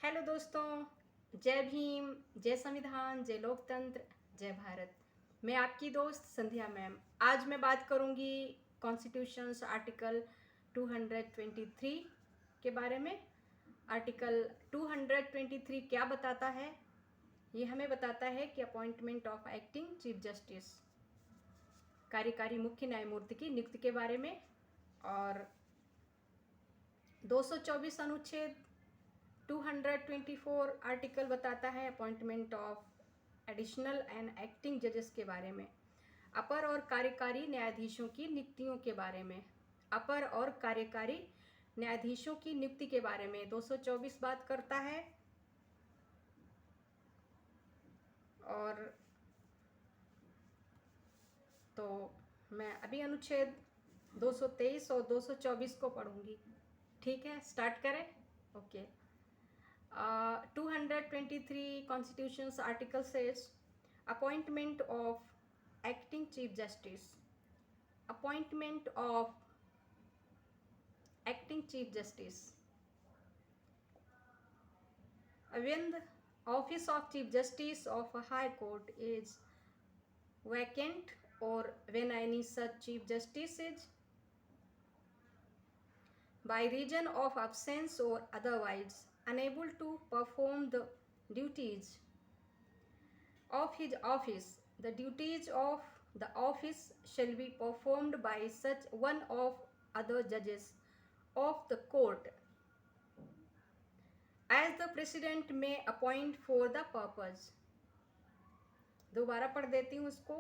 Hello दोस्तों, जय भीम, जय संविधान, जय लोकतंत्र, जय भारत। मैं आपकी दोस्त संध्या मैम। आज मैं बात करूंगी कॉन्स्टिट्यूशंस आर्टिकल 223 के बारे में। आर्टिकल 223 क्या बताता है? ये हमें बताता है कि appointment of acting chief justice, कार्यकारी मुख्य न्यायमूर्ति की नियुक्ति के बारे में। और 224 अनुच्छेद 224 आर्टिकल बताता है appointment of additional and acting जजेस के बारे में, अपर और कार्यकारी न्यायाधीशों की नियुक्तियों के बारे में। अपर और कार्यकारी न्यायाधीशों की नियुक्ति के बारे में 224 बात करता है। और तो मैं अभी अनुच्छेद 223 और 224 को पढ़ूंगी। ठीक है, स्टार्ट करें। Okay. 223 Constitution's article says appointment of acting chief justice. Appointment of acting chief justice. When the office of chief justice of a high court is vacant, or when any such chief justice is by reason of absence or otherwise unable to perform the duties of his office, the duties of the office shall be performed by such one of other judges of the court as the president may appoint for the purpose. दोबारा पढ़ देती हूँ इसको।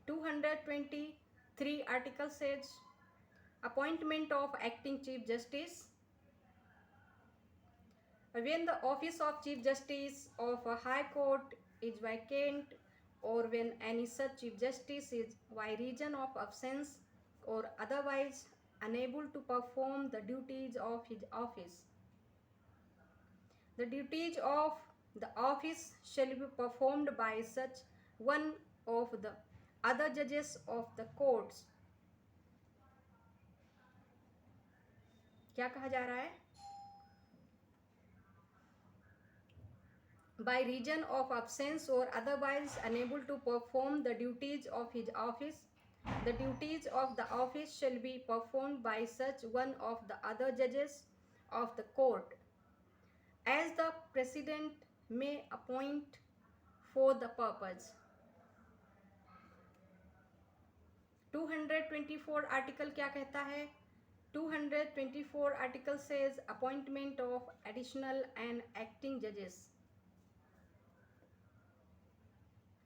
223 article says appointment of acting chief justice. When the office of chief justice of a high court is vacant, or when any such chief justice is by reason of absence or otherwise unable to perform the duties of his office, the duties of the office shall be performed by such one of the other judges of the courts. क्या कहा जा रहा है? By reason of absence or otherwise unable to perform the duties of his office, the duties of the office shall be performed by such one of the other judges of the court as the president may appoint for the purpose. 224 article क्या कहता है? 224 article says appointment of additional and acting judges.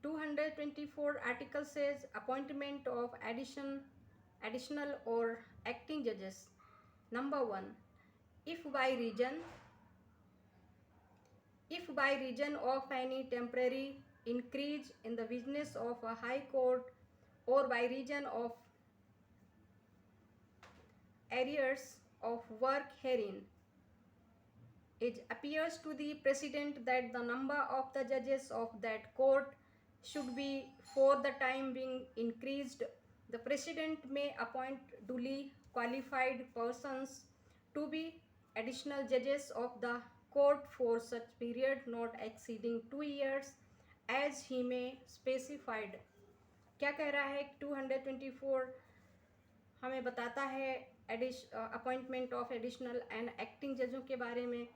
224 article says appointment of additional or acting judges. Number 1, if by reason of any temporary increase in the business of a high court, or by reason of arrears of work herein, it appears to the president that the number of the judges of that court should be for the time being increased, the president may appoint duly qualified persons to be additional judges of the court for such period not exceeding 2 years as he may specified. क्या कह रहा है? 224 हमें बताता है appointment of additional and acting जजों के बारे में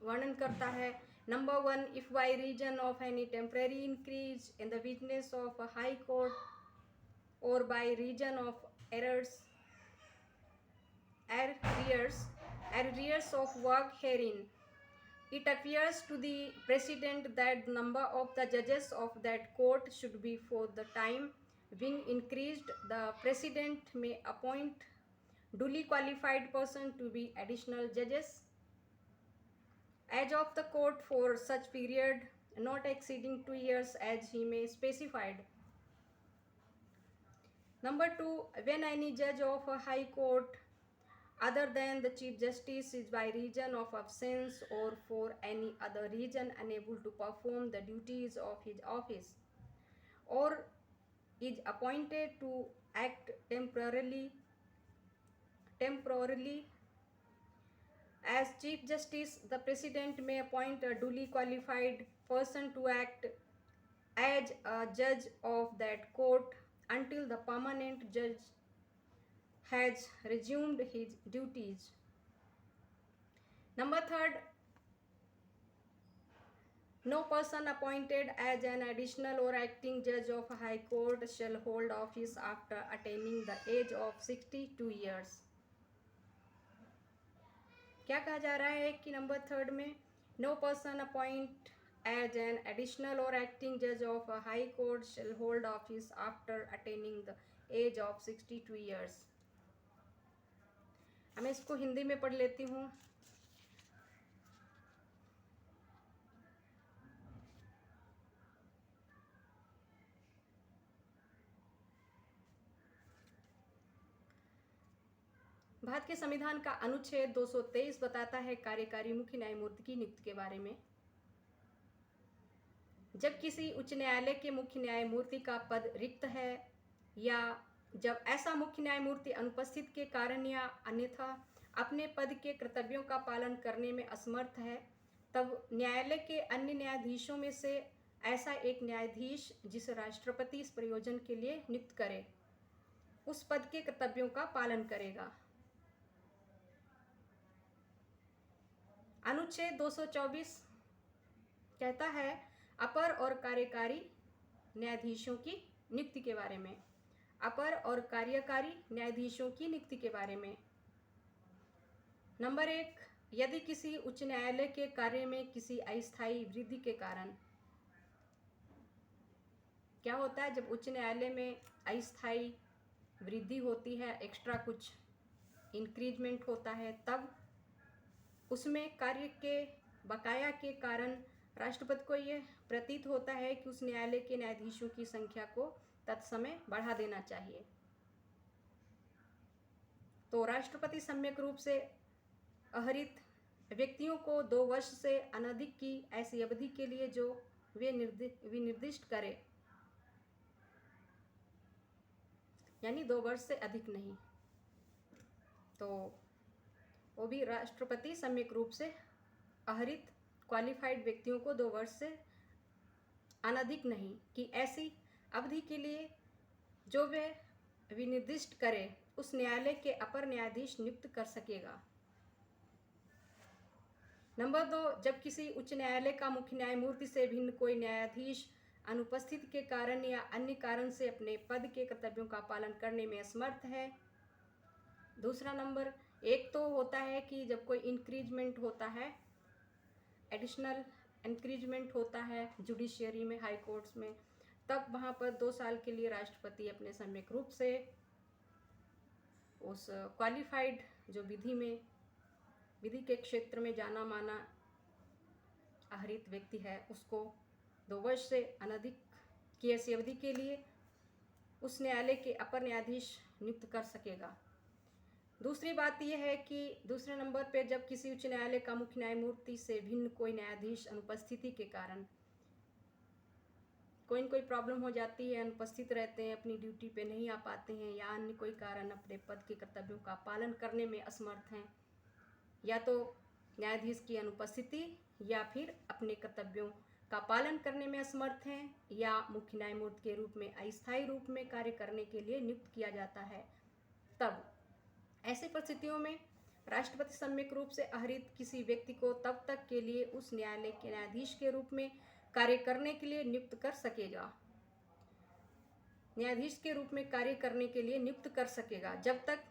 वर्णन करता है। Number 1, if by reason of any temporary increase in the business of a high court, or by reason of arrears of work herein, it appears to the president that the number of the judges of that court should be for the time being increased, the president may appoint duly qualified person to be additional judges as of the court for such period not exceeding 2 years as he may specified. Number 2, when any judge of a high court other than the chief justice is by reason of absence or for any other reason unable to perform the duties of his office, or is appointed to act temporarily As Chief Justice, the President may appoint a duly qualified person to act as a judge of that court until the permanent judge has resumed his duties. Number third, no person appointed as an additional or acting judge of a high court shall hold office after attaining the age of 62 years. क्या कहा जा रहा है कि number third में no person appoint as an additional or acting जज of a high court shall hold office after attaining the age of 62 years. मैं इसको हिंदी में पढ़ लेती हूँ। भारत के संविधान का अनुच्छेद 223 बताता है कार्यकारी मुख्य न्यायमूर्ति की नियुक्ति के बारे में। जब किसी उच्च न्यायालय के मुख्य न्यायमूर्ति का पद रिक्त है या जब ऐसा मुख्य न्यायमूर्ति अनुपस्थित के कारण या अन्यथा अपने पद के कर्तव्यों का पालन करने में असमर्थ है, तब न्यायालय के अन्य न्यायाधीशों में से ऐसा एक न्यायाधीश जिसे राष्ट्रपति इस प्रयोजन के लिए नियुक्त करे उस पद के कर्तव्यों का पालन करेगा। अनुच्छेद 224 कहता है अपर और कार्यकारी न्यायाधीशों की नियुक्ति के बारे में। अपर और कार्यकारी न्यायाधीशों की नियुक्ति के बारे में नंबर 1, यदि किसी उच्च न्यायालय के कार्य में किसी अस्थायी वृद्धि के कारण, क्या होता है जब उच्च न्यायालय में अस्थायी वृद्धि होती है, एक्स्ट्रा कुछ इंक्रीजमेंट होता है, तब उसमें कार्य के बकाया के कारण राष्ट्रपति को यह प्रतीत होता है कि उस न्यायालय के न्यायाधीशों की संख्या को तत्समय बढ़ा देना चाहिए। तो राष्ट्रपति सम्यक रूप से आहरित व्यक्तियों को 2 वर्ष से अनधिक की ऐसी अवधि के लिए जो वे विनिर्दिष्ट करे, यानी 2 वर्ष से अधिक नहीं, तो वो भी राष्ट्रपति सम्यक रूप से आहरित क्वालिफाइड व्यक्तियों को 2 वर्ष से अनधिक नहीं कि ऐसी अवधि के लिए जो वे विनिर्दिष्ट करे उस न्यायालय के अपर न्यायाधीश नियुक्त कर सकेगा। नंबर 2, जब किसी उच्च न्यायालय का मुख्य न्यायमूर्ति से भिन्न कोई न्यायाधीश अनुपस्थिति के कारण या अन्य कारण से अपने पद के कर्तव्यों का पालन करने में असमर्थ है। दूसरा नंबर, एक तो होता है कि जब कोई इंक्रीजमेंट होता है, एडिशनल इंक्रीजमेंट होता है जुडिशियरी में, हाई कोर्ट्स में, तब वहाँ पर 2 साल के लिए राष्ट्रपति अपने सम्यक रूप से उस क्वालिफाइड जो विधि के क्षेत्र में जाना माना आहरित व्यक्ति है उसको 2 वर्ष से अनधिक की ऐसी अवधि के लिए उस न्यायालय के अपर न्यायाधीश नियुक्त कर सकेगा। दूसरी बात यह है कि दूसरे नंबर पर जब किसी उच्च न्यायालय का मुख्य न्यायमूर्ति से भिन्न कोई न्यायाधीश अनुपस्थिति के कारण कोई प्रॉब्लम हो जाती है, अनुपस्थित रहते हैं, अपनी ड्यूटी पे नहीं आ पाते हैं या अन्य कोई कारण अपने पद के कर्तव्यों का पालन करने में असमर्थ हैं, या तो न्यायाधीश की अनुपस्थिति या फिर अपने कर्तव्यों का पालन करने में असमर्थ हैं या मुख्य न्यायमूर्ति के रूप में अस्थायी रूप में कार्य करने के लिए नियुक्त किया जाता है, तब ऐसी परिस्थितियों में राष्ट्रपति सम्यक रूप से आहरित किसी व्यक्ति को तब तक के लिए उस न्यायालय के न्यायाधीश के रूप में कार्य करने के लिए नियुक्त कर सकेगा, न्यायाधीश के रूप में कार्य करने के लिए नियुक्त कर सकेगा जब तक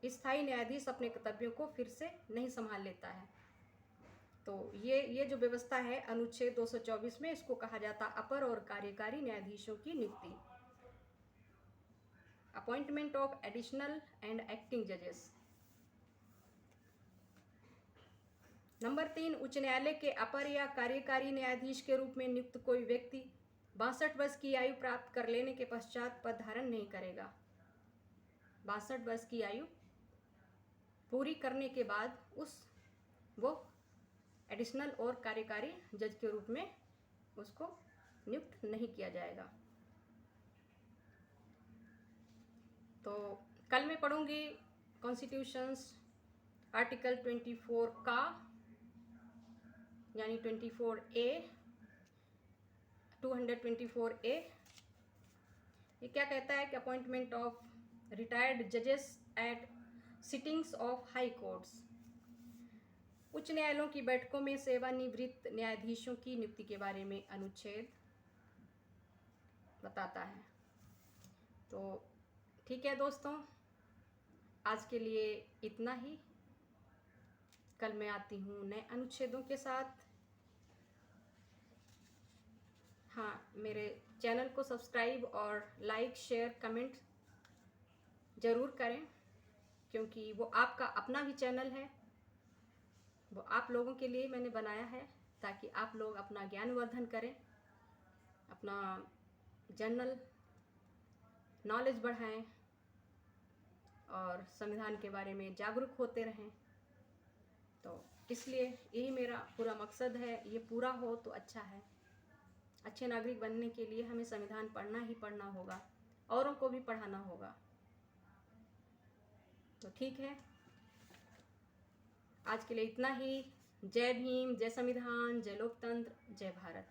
स्थायी न्यायाधीश अपने कर्तव्यों को फिर से नहीं संभाल लेता है। तो ये जो व्यवस्था है अनुच्छेद 224 में, इसको कहा जाता अपर और कार्यकारी न्यायाधीशों की नियुक्ति, appointment of additional and acting जजेस। नंबर 3, उच्च न्यायालय के अपर या कार्यकारी न्यायाधीश के रूप में नियुक्त कोई व्यक्ति 62 वर्ष की आयु प्राप्त कर लेने के पश्चात पद धारण नहीं करेगा। 62 वर्ष की आयु पूरी करने के बाद वो एडिशनल और कार्यकारी जज के रूप में उसको नियुक्त नहीं किया जाएगा। तो कल मैं पढ़ूंगी कॉन्स्टिट्यूशंस आर्टिकल 24 का यानी 24A 224A ये क्या कहता है कि अपॉइंटमेंट ऑफ रिटायर्ड जजेस at sittings of high courts, उच्च न्यायालयों की बैठकों में सेवानिवृत्त न्यायाधीशों की नियुक्ति के बारे में अनुच्छेद बताता है। तो ठीक है दोस्तों, आज के लिए इतना ही। कल मैं आती हूँ नए अनुच्छेदों के साथ। हाँ, मेरे चैनल को सब्सक्राइब और लाइक शेयर कमेंट ज़रूर करें, क्योंकि वो आपका अपना भी चैनल है। वो आप लोगों के लिए मैंने बनाया है ताकि आप लोग अपना ज्ञानवर्धन करें, अपना जनरल नॉलेज बढ़ाएं और संविधान के बारे में जागरूक होते रहें। तो इसलिए यही मेरा पूरा मकसद है। ये पूरा हो तो अच्छा है। अच्छे नागरिक बनने के लिए हमें संविधान पढ़ना ही पढ़ना होगा, औरों को भी पढ़ाना होगा। तो ठीक है, आज के लिए इतना ही। जय भीम, जय संविधान, जय लोकतंत्र, जय भारत।